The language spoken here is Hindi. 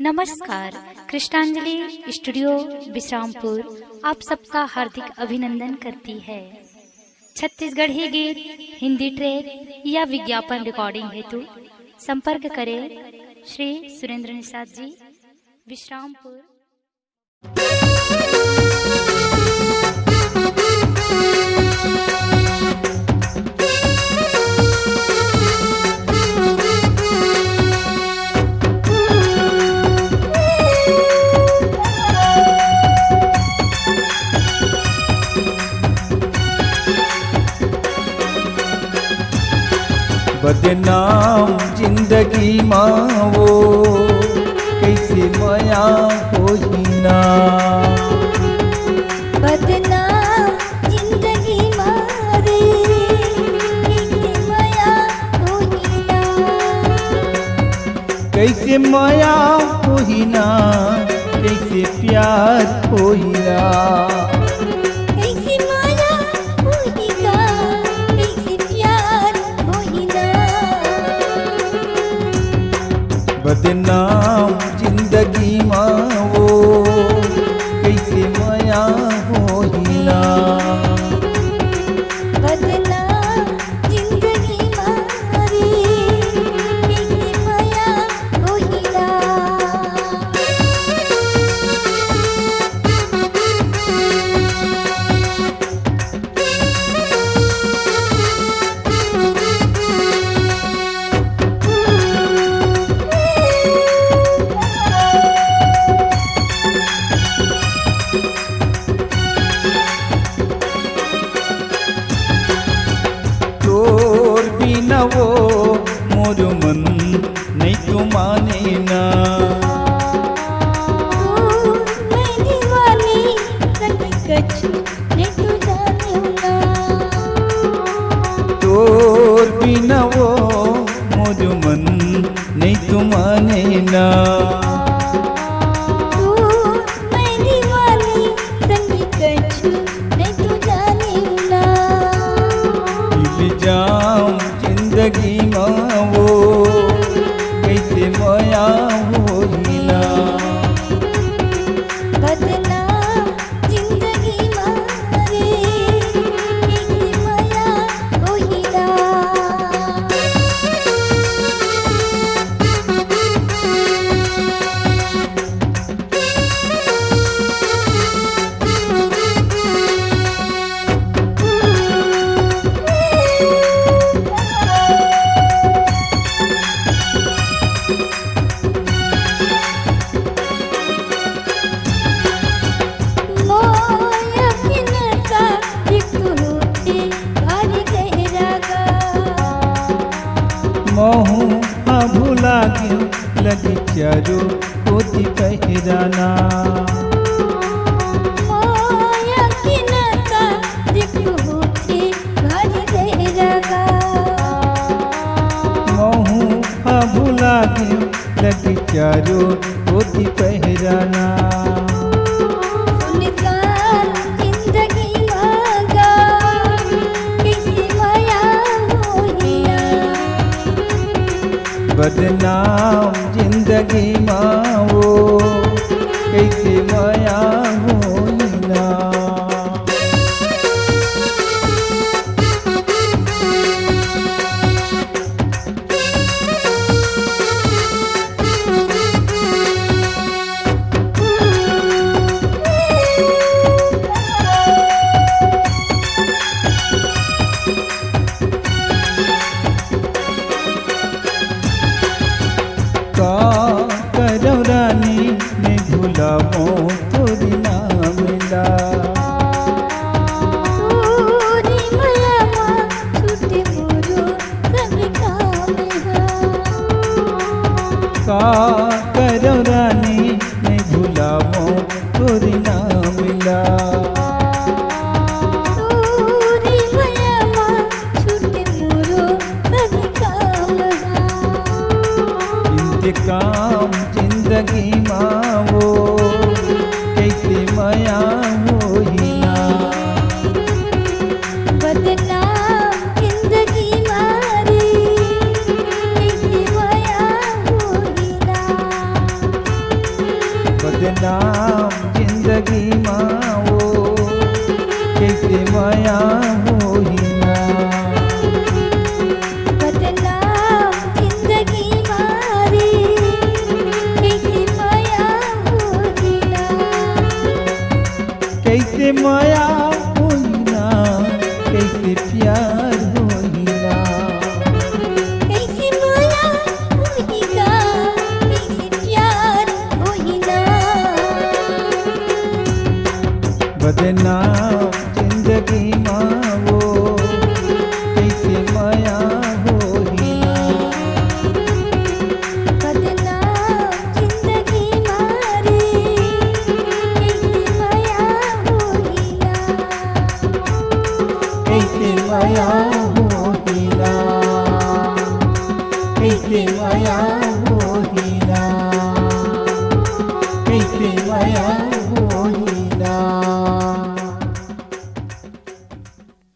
नमस्कार। कृष्णांजलि स्टूडियो विश्रामपुर आप सबका हार्दिक अभिनंदन करती है। छत्तीसगढ़ी गीत, हिंदी ट्रैक या विज्ञापन रिकॉर्डिंग हेतु संपर्क करें श्री सुरेंद्र निषाद जी, विश्रामपुर। बदनाम जिंदगी मावो कैसे माया होइना। बदनाम जिंदगी मारे कैसे माया होइना। कैसे माया होइना, कैसे प्यार होइना। बदनाम जिंदगी मावो कैसे माया होइना। बदनाम जिंदगी मारे कैसे माया होइना। वो मोर मन नहीं तो माने ना। मैं दीवानी रंग कछु नहीं तो जाने ना। तोर बिना वो मोर मन नहीं तो माने ना। मैं दीवानी रंग कछु नहीं तो जाने ना। इल्जाम जिंदगी मावो कैसे माया होइना। बदनाम जिंदगी मारे कैसे माया होइना। महू भूला के लगी चारो होती पहराना। महू भूला के लगी चारो होती पहराना। बदनाम जिंदगी मावो कैसे माया होइना। रानी ने भुलाओ तोरी ना मिला। का करो रानी ने भुलाओ तोरी ना मिला। इंतकाम जिंदगी मावो कैसे माया होइना। बदनाम जिंदगी मारे कैसे माया होइना। बदनाम जिंदगी माओ कैसे माया होइना बदनाम जिंदगी मारे कैसे माया होइना कैसे माया होइना कैसे प्यार होइना कैसे माया होइना कैसे प्यार होइना बदनाम जिंदगी माओ कैसे माया होइना बदनाम जिंदगी मारे कैसे माया होइना कैसे माया होइना कैसे माया होइना कैसे माया